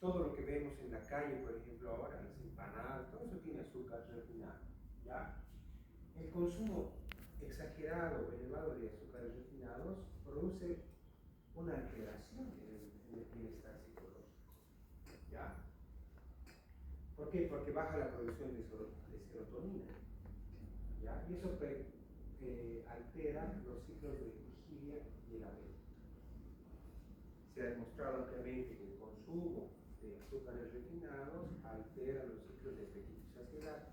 todo lo que vemos en la calle, por ejemplo, ahora, las empanadas, todo eso tiene azúcar refinado, ¿ya? El consumo exagerado o elevado de azúcares refinados produce una alteración en el bienestar psicológico, ¿ya? ¿Por qué? Porque baja la producción de serotonina, ¿ya? Y eso altera los ciclos de vigilia y el apetito. Se ha demostrado ampliamente que el consumo de azúcares refinados altera los ciclos de apetito y saciedad.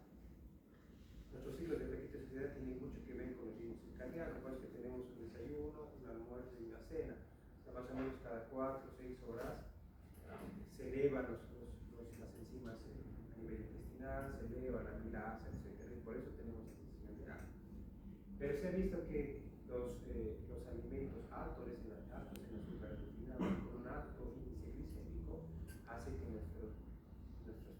Nuestros ciclos de apetito y saciedad tienen mucho que ver con el ritmo circadiano, por eso que tenemos un desayuno, un almuerzo y una cena. O sea, más o menos cada 4 o 6 horas se elevan las enzimas a nivel intestinal, se eleva la amilasa, etc. Y por eso tenemos sensación de hambre. Pero se ha visto que los alimentos altos en azúcares refinados con un alto índice glicémico hace que nuestros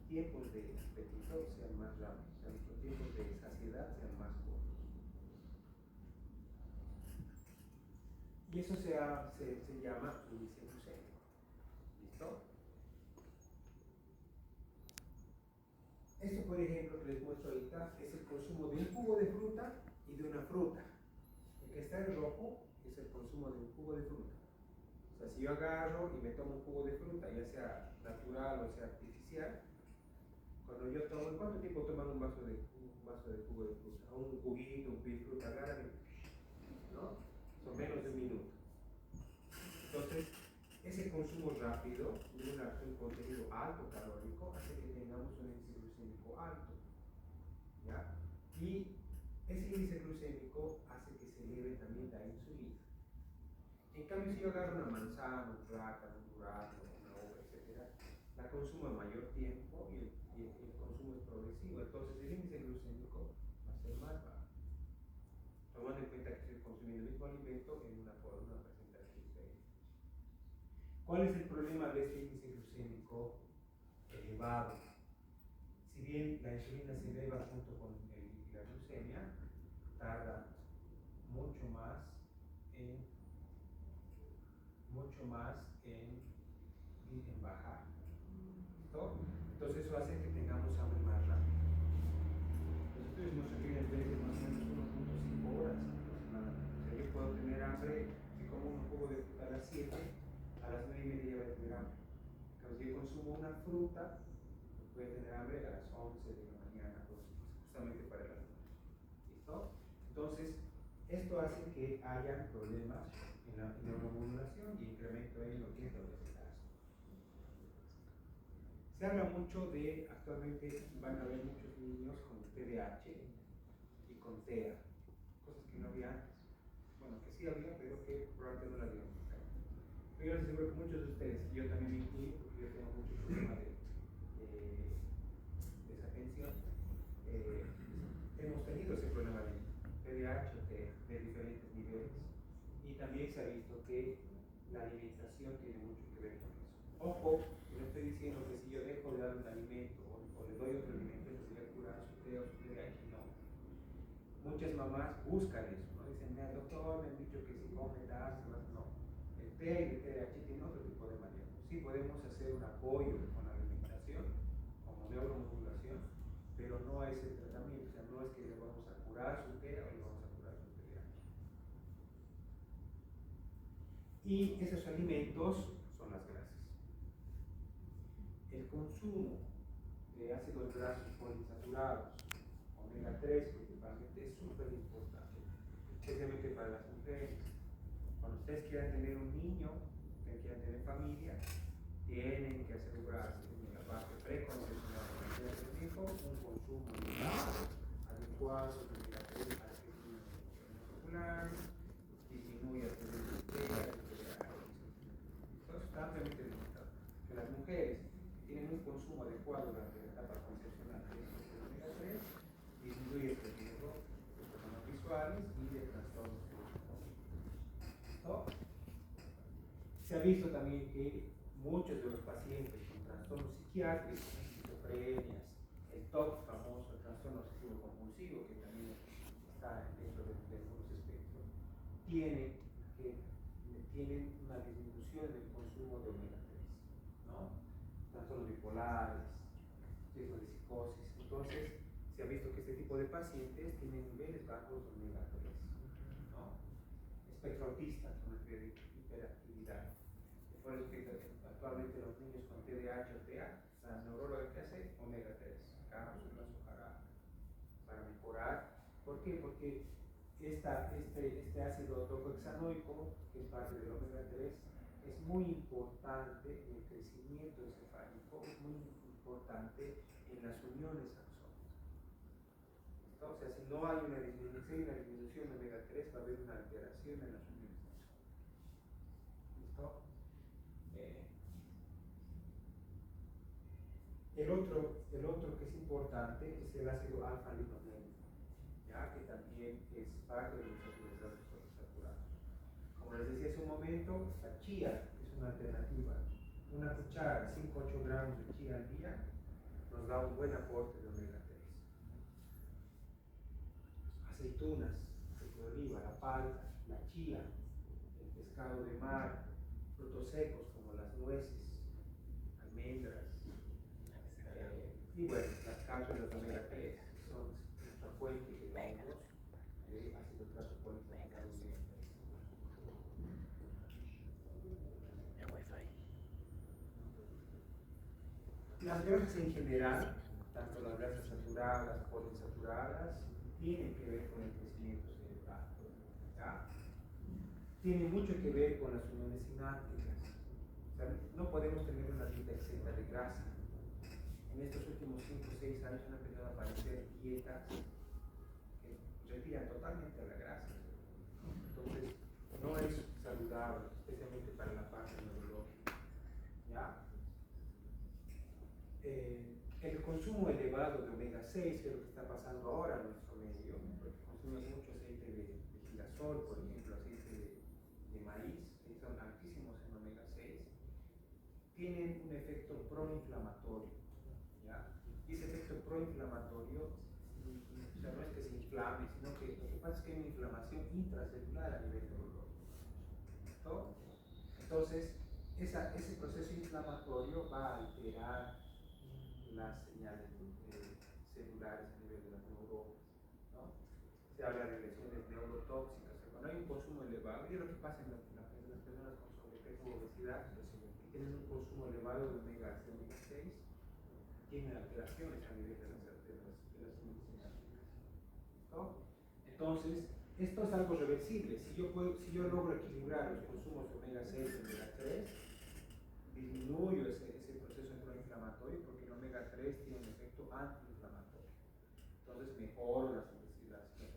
tiempos de apetito sean más rápidos, o sea, nuestros tiempos de saciedad sean más cortos. Y eso se llama índice glucémico. ¿Listo? Esto, por ejemplo, que les muestro ahorita, es el consumo de un jugo de fruta y de una fruta. El que está en rojo es el consumo de un jugo de fruta. O sea, si yo agarro y me tomo un jugo de fruta, ya sea natural o sea artificial, cuando yo tomo, ¿cuánto tiempo toman un vaso de jugo de fruta? Un juguito, un pico de fruta, agarran, ¿no? Son menos de un minuto. Entonces, ese consumo rápido de un contenido alto calórico hace que tengamos un índice glucémico alto, ¿ya? Y ese índice glucémico hace que se eleve también la insulina. En cambio, si yo agarro una manzana, un plátano, un durazno, una uva, etc., la consumo a mayor tiempo y el consumo es progresivo, entonces el índice glucémico va a ser más bajo, tomando en cuenta que estoy consumiendo el mismo alimento en una presentación diferente. ¿Cuál es el problema de este índice glucémico elevado? Si bien la insulina se eleva junto con la glucemia, tarda mucho más en bajar. ¿Listo? Entonces eso hace que tengamos hambre más rápido. Los estudios nos requieren ver más o menos 1.5 horas aproximadamente. O sea, yo puedo tener hambre, si como un jugo de fruta a las 7, a las 9:30 ya voy a tener hambre. Entonces, si yo consumo una fruta, voy a tener hambre a las 11 de la mañana, justamente para el almuerzo. ¿Listo? Entonces, esto hace que haya problemas en la neuromodulación y incremento en lo que es la obesidad. Se habla mucho de, actualmente van a haber muchos niños con TDAH y con TEA, cosas que no había antes. Bueno, que sí había, pero que probablemente no las diagnosticaban. Pero yo les aseguro que muchos de ustedes, yo también me incluyo, porque yo tengo mucho problema de desatención, hemos tenido ese problema de TDAH de diferentes niveles. Y también se ha visto que la alimentación tiene mucho que ver con eso. Ojo, no estoy diciendo que si yo dejo de dar un alimento o le doy otro alimento, se voy a curar su TEA o su TDAH, no. Muchas mamás buscan eso, ¿no? Dicen, mira, doctor, me han dicho que si come tal, no. El TEA y el TDAH tienen otro tipo de manejo. Sí podemos hacer un apoyo con la alimentación, como neuromodulación, pero no es el tratamiento, o sea, no es que le vamos a curar su TEA o le vamos a curar su TDAH. Y esos alimentos son las grasas. El consumo de ácidos grasos poliinsaturados, omega 3 principalmente, es súper importante, especialmente para las mujeres. Cuando ustedes quieran tener un niño, ustedes quieran tener familia, tienen que asegurarse en la parte preconcepcional del tiempo un consumo adecuado de omega 3 para que el niño muscular disminuya el riesgo de TEA. Entonces está ampliamente demostrado que las mujeres que tienen un consumo adecuado durante la etapa concepcional de omega 3 disminuye el riesgo de problemas visuales y de trastornos físicos. Se ha visto también que muchos de los pacientes con trastornos psiquiátricos, esquizofrenias, el TOC famoso, el trastorno obsesivo compulsivo, que también está dentro de algunos espectros, tienen una disminución del consumo de omega 3, ¿no? bipolares, riesgo de psicosis. Entonces, se ha visto que este tipo de pacientes tienen niveles bajos de omega 3, ¿no? Espectro autista con hiperactividad. Por eso que actualmente los niños con TDAH o TEA, la neuróloga que hace omega 3, cápsulas o jarabe, para mejorar. ¿Por qué? Porque este ácido tocohexanoico, que es parte del omega 3, es muy importante en el crecimiento encefálico, es muy importante en las uniones axónicas. O sea, si no hay una disminución de omega 3, va a haber una alteración en las uniones axónicas. ¿Listo? El otro que es importante es el ácido alfa-linolénico, ya que también es parte de los ácidos grasos poliinsaturados. Como les decía hace un momento, la chía es una alternativa. Una cuchara, 5-8 gramos de chía al día, nos da un buen aporte de omega 3. Aceitunas, aceite de oliva, la palta, la chía, el pescado de mar, frutos secos como las nueces, almendras, y bueno, las cápsulas de omega 3 son nuestra fuente de hongos de ácido graso poliinsaturado. Las grasas en general, tanto las grasas saturadas, poliinsaturadas, tienen que ver con el crecimiento cerebral, ¿ya? Tiene mucho que ver con las uniones sinápticas. O sea, no podemos tener una dieta exenta de grasa. En estos últimos 5 o 6 años han empezado a aparecer dietas que retiran totalmente a la grasa. Entonces, no es saludable, especialmente para la parte neurológica. ¿Ya? El consumo elevado de omega 6, que es lo que está pasando ahora en nuestro medio, porque consumimos mucho aceite de girasol, por ejemplo, aceite de maíz, que son altísimos en omega 6, tienen un efecto proinflamatorio. ¿Ya? Y ese efecto proinflamatorio, o sea, no es que se inflame, sino que lo que pasa es que hay una inflamación intracelular a nivel neurológico. ¿No? Entonces, ese proceso inflamatorio va a alterar las señales celulares a nivel de las neuronas, ¿no? Se habla de lesiones neurotóxicas. Cuando hay un consumo elevado, y es lo que pasa en las personas con sobrepeso o obesidad, que tienen un consumo elevado de omega 6, tienen alteraciones a nivel de las medicinas. ¿No? Entonces, esto es algo reversible. Si yo logro equilibrar los consumos de omega 6 y omega 3, disminuyo ese proceso proinflamatorio, porque el omega 3 tiene un efecto antiinflamatorio. Entonces mejoro las uniones sinápticas.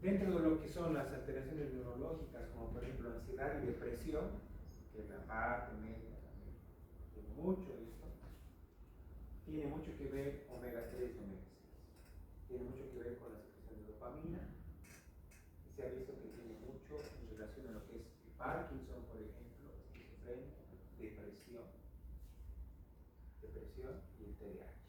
Dentro de lo que son las alteraciones neurológicas, como por ejemplo ansiedad y depresión, que la parte media también tiene mucho de esto, tiene mucho que ver omega 3 y omega 6. Tiene mucho que ver con la secreción de dopamina, y se ha visto que tiene mucho en relación a lo que es el Parkinson, por ejemplo, esquizofrenia, depresión y el TDAH.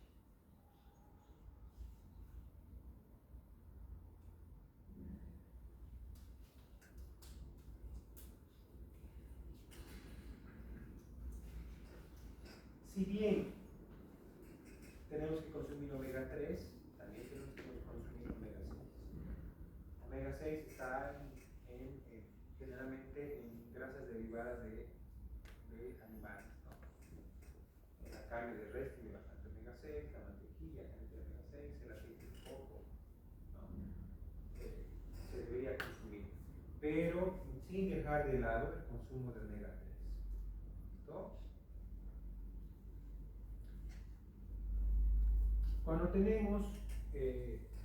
Si bien tenemos que consumir omega 3, también tenemos que consumir omega 6. Omega 6 está generalmente en grasas derivadas de animales, ¿no? En la carne de res tiene bastante omega 6, la mantequilla tiene omega 6, el aceite de coco, ¿no? Se debería consumir, pero sin dejar de lado el consumo de omega 3. ¿Listo? Cuando tenemos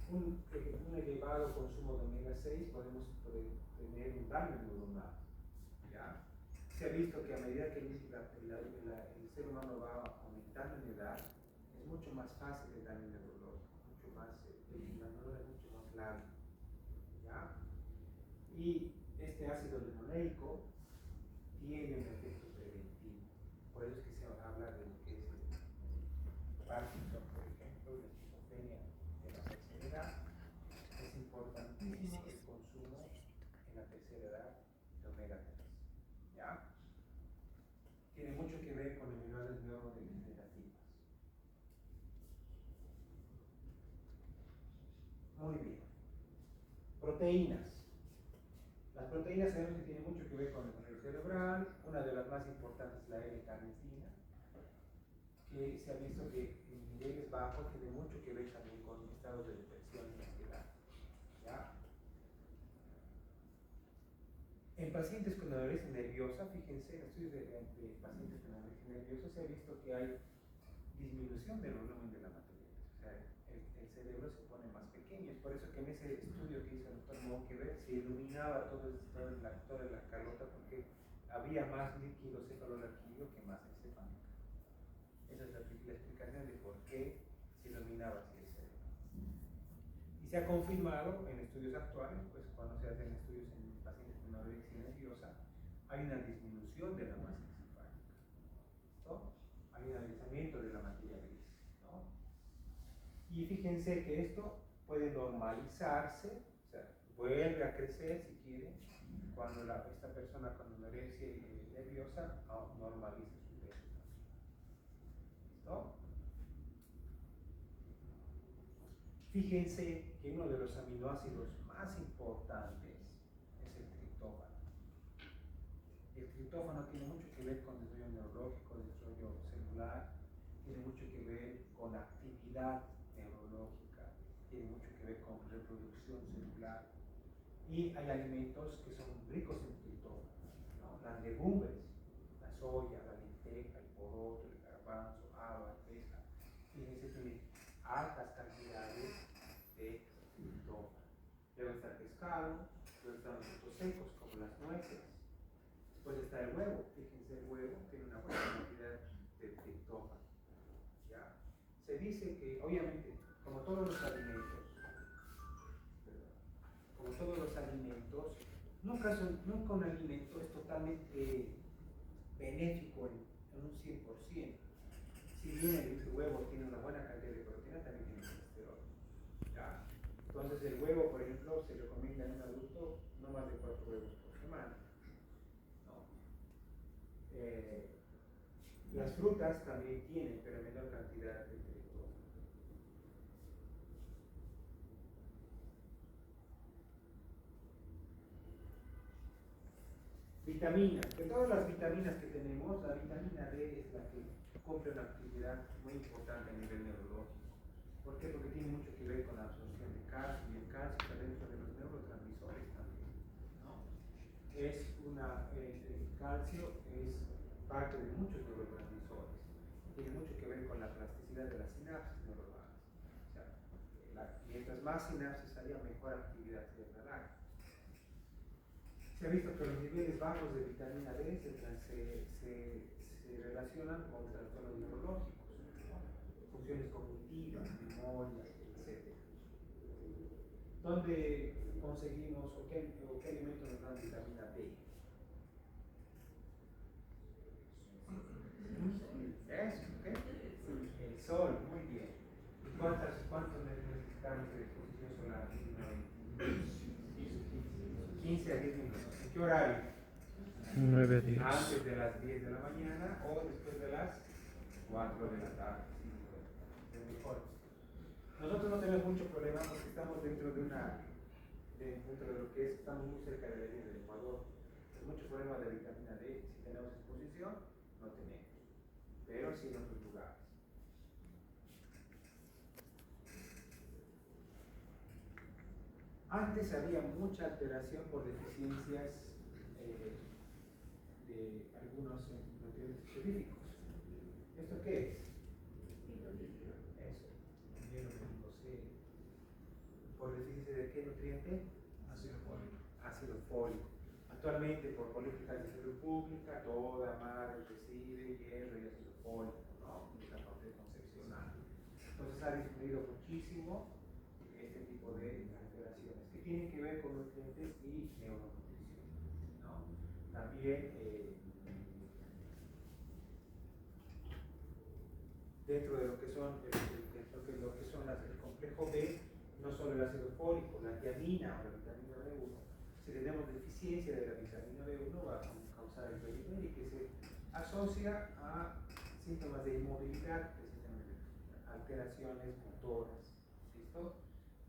un elevado consumo de omega 6, podemos tener un daño neuronal. ¿Ya? Se ha visto que a medida que el ser humano va aumentando en edad, es mucho más fácil el daño neurológico, mucho más, la neurona es mucho más larga. ¿Ya? Y este ácido linoleico tiene un efecto preventivo. Por eso es que se habla de lo que es el Parkinson, por ejemplo, la esquizofrenia de la tercera edad. Es importantísimo el consumo Proteínas. Las proteínas sabemos que tienen mucho que ver con el desarrollo cerebral. Una de las más importantes es la L-carnitina, que se ha visto que en niveles bajos tiene mucho que ver también con estados de depresión y ansiedad. ¿Ya? En pacientes con anorexia nerviosa, fíjense, en estudios de pacientes con anorexia nerviosa se ha visto que hay disminución del volumen de la materia. O sea, el cerebro se pone más pequeño. Es por eso que en ese estudio que hizo el doctor Monkeberg se iluminaba toda la carlota, porque había más líquido cefalorraquídeo que masa encefálica. Esa es la explicación de por qué se iluminaba así el cerebro. Y se ha confirmado en estudios actuales, pues cuando se hacen estudios en pacientes con anorexia nerviosa, hay una disminución de la masa encefálica, ¿no? Hay un adelgazamiento de la materia gris, ¿no? Y fíjense que esto puede normalizarse, o sea, vuelve a crecer si quiere, cuando esta persona con anorexia nerviosa normaliza su peso también. ¿Listo? Fíjense que uno de los aminoácidos más importantes es el triptófano. El triptófano tiene mucho que ver con el desarrollo neurológico, el desarrollo celular, tiene mucho que ver con actividad neurológica, tiene mucho que ver con reproducción celular. Y hay alimentos que son ricos en triptófano, ¿no? Las legumbres, la soya, la lenteja, el poroto, el garbanzo, haba, arveja, fíjense, tiene altas cantidades de triptófano. Luego está el pescado, luego están los frutos secos como las nueces. Después está el huevo, fíjense, el huevo tiene una buena cantidad de triptófano. ¿Ya? Se dice que, obviamente, como todos los alimentos, nunca un alimento es totalmente benéfico en un 100%. Si bien el huevo tiene una buena cantidad de proteína, también tiene colesterol. ¿Ya? Entonces el huevo, por ejemplo, se recomienda en un adulto no más de 4 huevos por semana. ¿No? Las frutas también tienen, pero en menor cantidad de triptófano. Vitaminas. De todas las vitaminas que tenemos, la vitamina D es la que cumple una actividad muy importante a nivel neurológico. ¿Por qué? Porque tiene mucho que ver con la absorción de calcio, y el calcio está dentro de los neurotransmisores también, ¿no? El calcio es parte de muchos neurotransmisores. Tiene mucho que ver con la plasticidad de las sinapsis neuronales. O sea, mientras más sinapsis haya, mejor actividad cerebral. Se ha visto que los niveles bajos de vitamina D se relacionan con trastornos neurológicos, ¿no? Funciones cognitivas, memoria, etc. ¿Dónde conseguimos o qué alimentos nos dan vitamina D? Eso, ¿ok? El sol, muy bien. ¿Y cuántos necesitamos de exposición solar? 15 a 10 minutos. ¿En qué horario? 9 a 10. Antes de las 10 de la mañana o después de las 4 de la tarde. Es mejor. Nosotros no tenemos mucho problema porque estamos dentro de lo que es, estamos muy cerca de la línea del Ecuador. Hay mucho problema de vitamina D. Si tenemos exposición, no tenemos. Pero sí en otros lugares. Antes había mucha alteración por deficiencias de algunos nutrientes específicos. ¿Esto qué es? Eso, hieroglifoseno C. ¿Por deficiencia de qué nutriente? Ácido fólico. Ácido fólico. Actualmente, por políticas de salud pública, toda madre recibe hierro y ácido fólico, ¿no? En la parte concepcional. Entonces ha disminuido muchísimo este tipo de alteraciones que tienen que ver con nutrientes y neuronutrición, ¿no? También dentro de lo que son el complejo B, no solo el ácido fólico, la tiamina o la vitamina B1. Si tenemos deficiencia de la vitamina B1 va a causar el belimeri, que se asocia a síntomas de inmovilidad, alteraciones motoras. ¿Listo?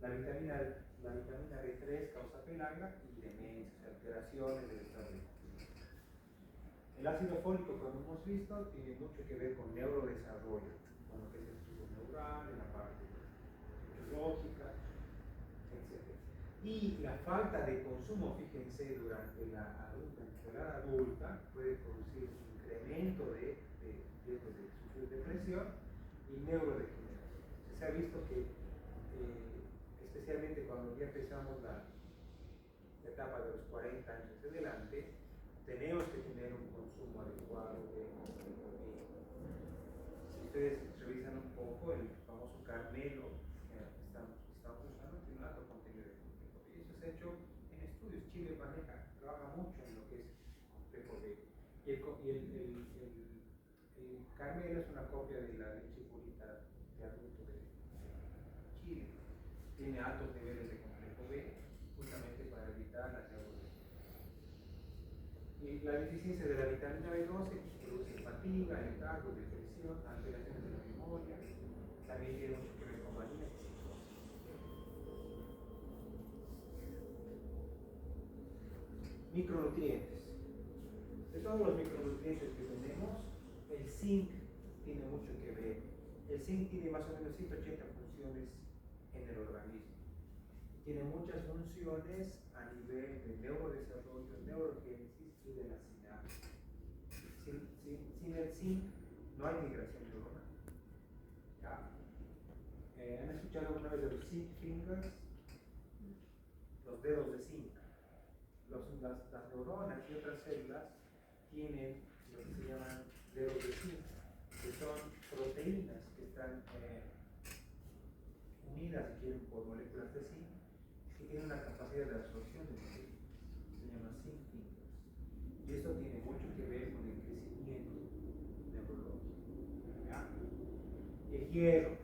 La vitamina la vitamina B3 causa pellagra y demencia, alteraciones del estado de cognición. El ácido fólico, como hemos visto, tiene mucho que ver con neurodesarrollo, con lo que es el estudio neural, en la parte lógica, etc. Y la falta de consumo, fíjense, durante la edad adulta puede producir un incremento de riesgos de sufrir depresión y neurodegeneración. Se ha visto que, especialmente cuando ya empezamos la etapa de los 40 años hacia adelante, tenemos que tener un consumo adecuado de nicotina. Si ustedes revisan un poco, el famoso Carmelo que estamos usando tiene un alto contenido de complejo B. Y eso se ha hecho en estudios. Chile trabaja mucho en lo que es complejo B. Y el Carmelo es una copia de la leche purita de adulto de Chile. Tiene altos niveles de complejo B, justamente para evitar la neurodegeneración. Y la deficiencia de la vitamina B12 produce fatiga, letargo, depresión, alteraciones de la memoria, también tiene mucho que ver con manía. Micronutrientes. De todos los micronutrientes que tenemos, el zinc tiene mucho que ver. El zinc tiene más o menos 180 funciones en el organismo. Tiene muchas funciones a nivel de neurodesarrollo, neurogénesis y de la sinapsis. Sin el zinc no hay migración neuronal. ¿Ya? ¿Han escuchado alguna vez de los zinc fingers? Los dedos de zinc. Las neuronas y otras células tienen lo que se llaman dedos de zinc, que son proteínas que están unidas, si quieren, por moléculas de zinc, que tienen una capacidad de absorción de nutrientes. Se llama zinc fingers. Y esto tiene mucho que ver con el crecimiento neurológico. ¿Ya? El hierro,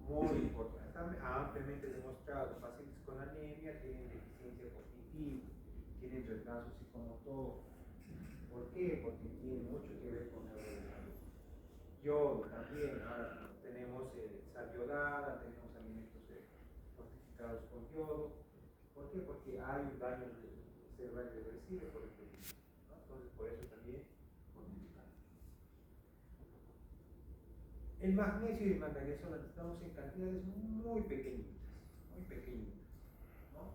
muy importante. Está ampliamente demostrado. Pacientes con anemia tienen deficiencia cognitiva, tienen retraso psicomotor. ¿Por qué? Porque tiene mucho que ver con neurodesarrollo. Yodo también. Ahora tenemos sal yodada, tenemos alimentos fortificados con yodo. ¿Por qué? Porque hay un daño cerebral irreversible por el peligro, ¿no? Entonces, por eso también fortificamos. El magnesio y el manganeso lo necesitamos en cantidades muy pequeñitas, ¿no?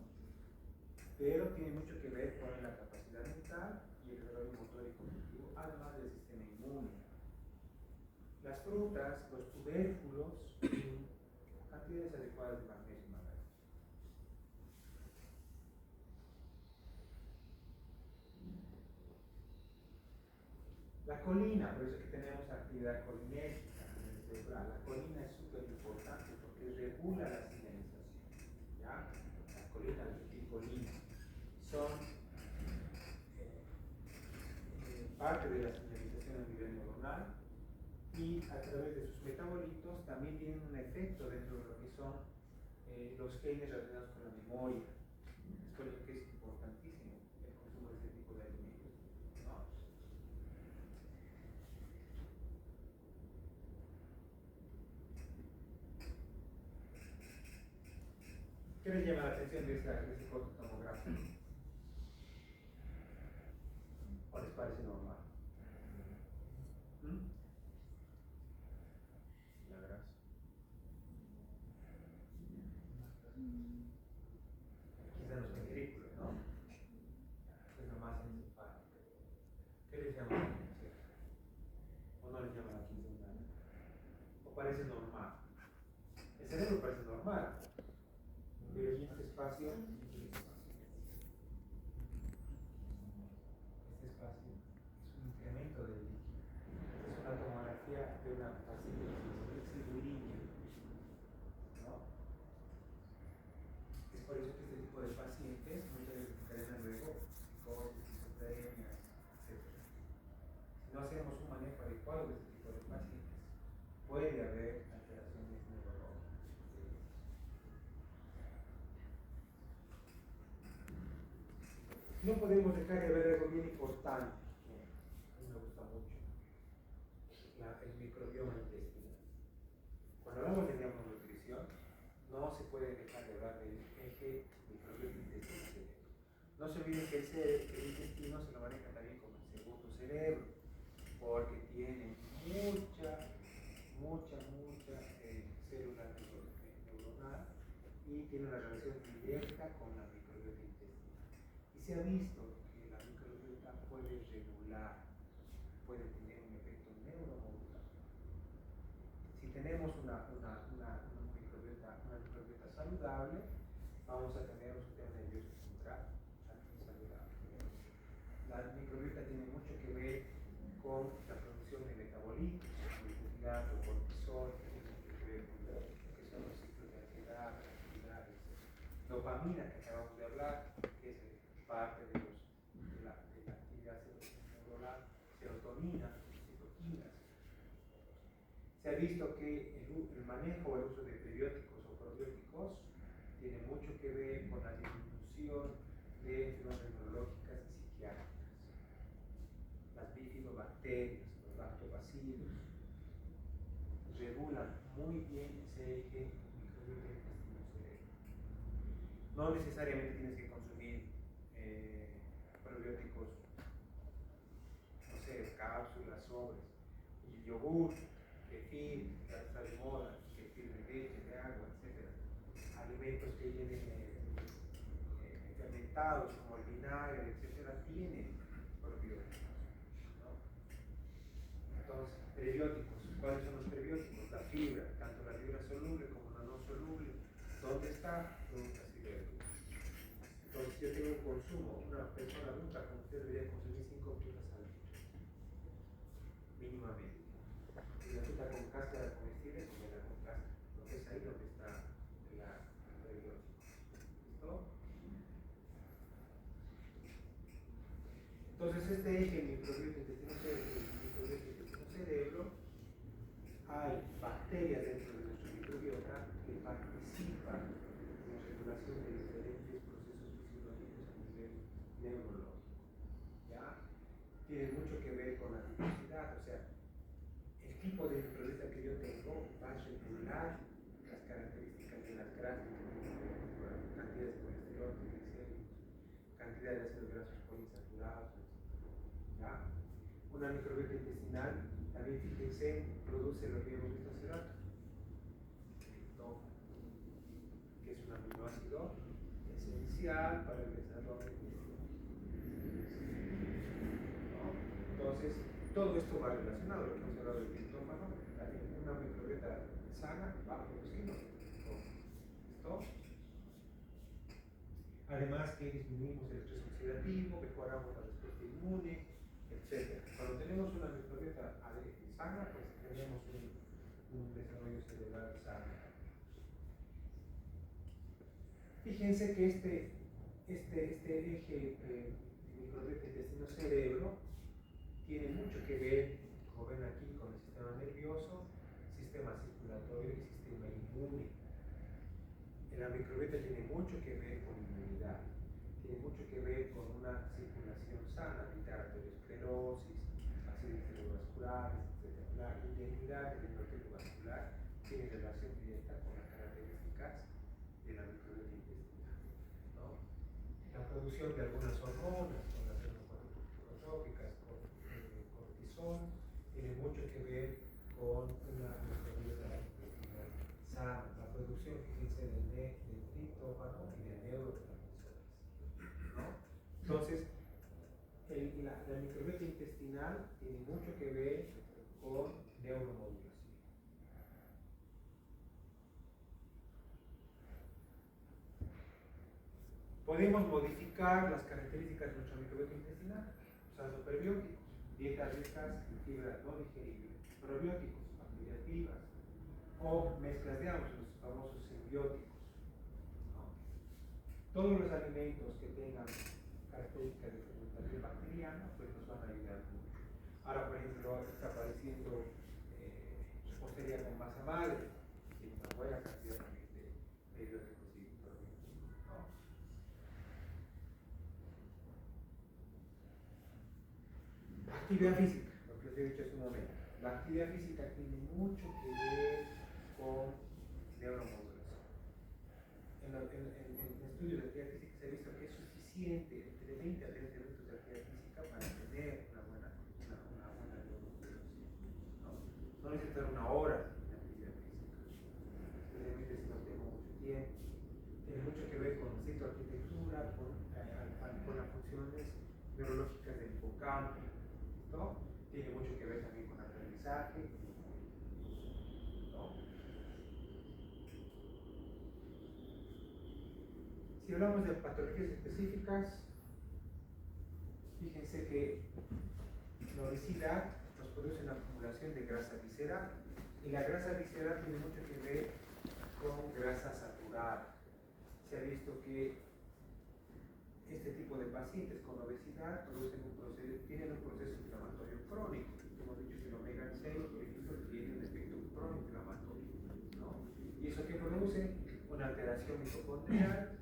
Pero tiene mucho que ver con la capacidad mental y el desarrollo motor y cognitivo, además del sistema inmune. Las frutas, los tubérculos, tienen cantidades adecuadas de magnesio y manganeso. La colina, por eso es que tenemos actividad colinérgica en el cerebral. La colina es súper importante porque regula la señalización. ¿Ya? La colina, la acetilcolina, son parte de la señalización a nivel neuronal y a través de sus metabolitos también tienen un efecto dentro de lo que son los genes relacionados con la memoria. Es por eso que es importantísimo el consumo de este tipo de alimentos, ¿no? ¿Qué les llama la atención de ese corto tomográfico? ¿O les parece normal? La grasa. Quizás los ventrículos, ¿no? Es lo más encefálico. ¿Qué les llama la atención? ¿O no les llama la atención nada? ¿O parece normal? El cerebro parece normal, pero en este espacio es un incremento del líquido. Es una tomografía de una paciente con flexibulimia, ¿no? Es por eso que este tipo de pacientes muchas veces encadenan luego psicosis, esquizofrenia, etc. Si no hacemos un manejo adecuado de este tipo de pacientes, puede haber alteraciones neurológicas. No podemos dejar de ver algo bien importante, que a mí me gusta mucho, el microbioma intestinal. Cuando hablamos de neuronutrición, no se puede dejar de hablar del eje de No se olviden que el intestino se lo maneja también como el segundo cerebro, porque tiene mucha célula neuronal y tiene una relación directa con la microbiota intestinal. Y se ha visto que la microbiota puede regular, puede tener un efecto neuromodulador. Si tenemos una microbiota saludable, vamos a tener un sistema nervioso central también saludable. La microbiota tiene mucho que ver con la producción de metabolitos, glucosilado, cortisol, tiene mucho que ver con lo que son los ciclos de ansiedad, tranquilidad, dopamina que acabamos de hablar, que es parte de la actividad neuronal, serotonina, citoquinas. Se ha visto que el manejo o el uso de prebióticos o probióticos tiene mucho que ver con la disminución de enfermedades neurológicas y psiquiátricas. Las bifidobacterias, los lactobacilos, regulan muy bien ese eje microbiota intestino-cerebro. No necesariamente tienes que consumir probióticos, no sé, cápsulas, sobres, y yogur, kefir, ya está de moda, kefir de leche, de agua, etc. Alimentos que vienen fermentados como el vinagre, etc. tienen probióticos, ¿no? Entonces, prebióticos. ¿Cuáles son los prebióticos? La fibra, tanto la fibra soluble como la no soluble. ¿Dónde está? Frutas y verduras. Entonces, si yo tengo un consumo, una persona adulta como usted debería consumir 5 frutas al día, mínimamente. Y la fruta con cáscara comestible, comerla con cáscara, porque es ahí donde está el prebiótico. ¿Listo? Entonces, este eje microbiota intestino-cerebro, hay bacterias dentro de nuestra microbiota que participan en la regulación de diferentes procesos fisiológicos a nivel neurológico. ¿Ya? Tiene mucho que ver con la tipicidad, o sea, el tipo de microbiota que yo tengo va a regular las características de las grasas, cantidades de colesterol, triglicéridos, cantidad de ácidos grasos poliinsaturados, etc. ¿Ya? Una microbiota intestinal, también fíjense, produce lo que hemos visto hace rato, que es un aminoácido esencial para el desarrollo intestinal. ¿No? Entonces, todo esto va relacionado, lo que hemos hablado del triptófano, una microbiota sana va a producir los triptófanos. ¿Listo? Además que disminuimos el estrés oxidativo, mejoramos la respuesta inmune, etc. Cuando tenemos una microbiota sana, pues tenemos un desarrollo cerebral sano. Fíjense que este eje microbiota intestino-cerebro tiene mucho que ver, como ven aquí, con el sistema nervioso, sistema circulatorio y sistema inmune. La microbiota tiene mucho que ver con inmunidad, tiene mucho que ver con una circulación sana, evitar arteriosclerosis, accidentes cerebrovasculares, etc. La integridad del endotelio vascular tiene relación directa con las características de la microbiota intestinal, ¿no? La producción de algunas hormonas, con las hormonotrópicas, con cortisol, tiene mucho que ver con una microbiota intestinal sana. La producción, fíjense, del triptófano y de neurotransmisores, ¿no? Entonces, la microbiota intestinal tiene mucho que ver con neuromodulación. Podemos modificar las características de nuestra microbiota intestinal usando prebióticos, dietas ricas en fibra no digerible, probióticos, bacterias vivas, o mezclas de ambos, los famosos simbióticos, ¿no? Todos los alimentos que tengan características de fermentación bacteriana, pues nos van a ayudar mucho. Ahora, por ejemplo, está apareciendo repostería con masa madre, y una buena cantidad también de prebióticos y probióticos, ¿no? Actividad física, lo que les he dicho hace un momento. La actividad física tiene mucho que ver con neuromodulación. En estudios de actividad física se ha visto que es suficiente suficiente, entre 20 a 30 minutos de actividad física para tener una buena velocidad, ¿no? No necesitar una hora de actividad física, especialmente si no tengo mucho tiempo. Tiene mucho que ver con citoarquitectura, con las funciones neurológicas del hipocampo, ¿no? Tiene mucho que ver también con aprendizaje, ¿no? Si hablamos de patologías específicas, fíjense que la obesidad nos produce una acumulación de grasa visceral, y la grasa visceral tiene mucho que ver con grasa saturada. Se ha visto que este tipo de pacientes con obesidad tienen un proceso inflamatorio crónico. Hemos dicho que el omega 6, por ejemplo, tiene un efecto proinflamatorio, ¿no? Y eso que produce una alteración mitocondrial,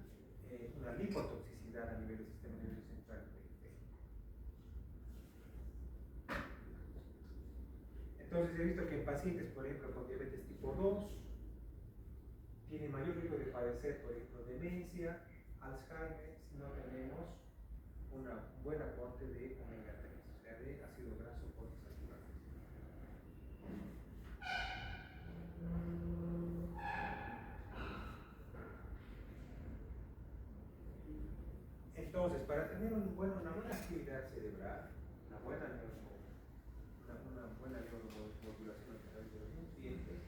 una lipotoxicidad a nivel del sistema nervioso central periférico. Entonces he visto que en pacientes, por ejemplo, con diabetes tipo 2, tiene mayor riesgo de padecer, por ejemplo, demencia, Alzheimer, si no tenemos un buen aporte de omega 3, o sea, de ácido graso poliinsaturado. Entonces, para tener una buena actividad cerebral, una buena neuromodulación a través de los nutrientes,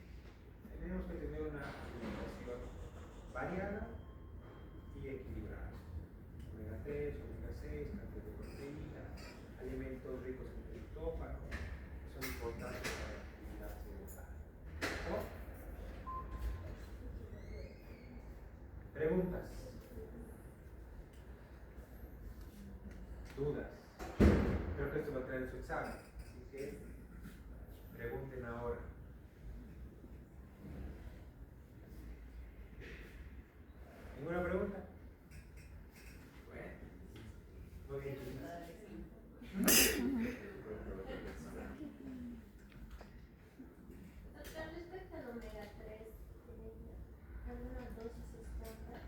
tenemos que tener una alimentación variada y equilibrada. Omega 3, omega 6, cantidad de proteína, alimentos ricos en triptófano, son importantes para la actividad cerebral. ¿No? Preguntas, dudas. Creo que esto va a traer su examen, así que pregunten ahora. ¿Ninguna pregunta? Bueno, muy bien. Doctor, respecto al omega 3, ¿alguna dosis estándar?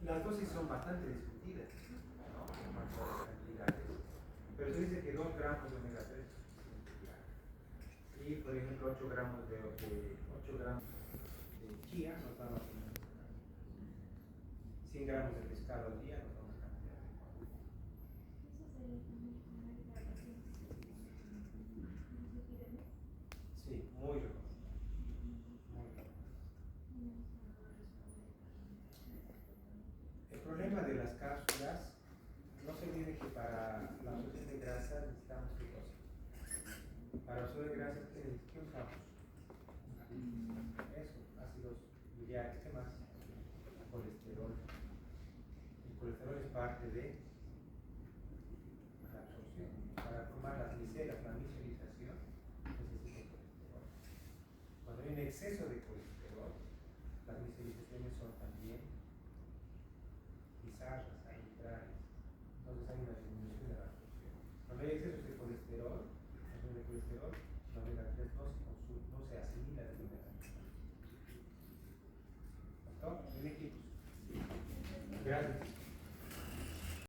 Las dosis son bastante discutidas, ¿no? En cuanto a las cantidades, pero se dice que 2 gramos de omega 3 y, por ejemplo, 8 gramos de chía nos dan 100 gramos de pescado al día nos da una cantidad de sí, muy rico. El problema de las cápsulas, no se olvide que para la absorción de grasa necesitamos qué cosa. Para absorber grasa, ¿qué usamos? Eso, ácidos biliares, ¿qué más? Colesterol. El colesterol es parte de la absorción. Para formar las micelas, la micelización, necesita colesterol. Cuando hay un exceso de colesterol, las micelizaciones son también bizarras, arbitrarias. Entonces hay una disminución de la absorción. Cuando hay exceso de colesterol, la omega 3 no se asimila de omega 3. ¿Listo? Bien, equipos. Gracias.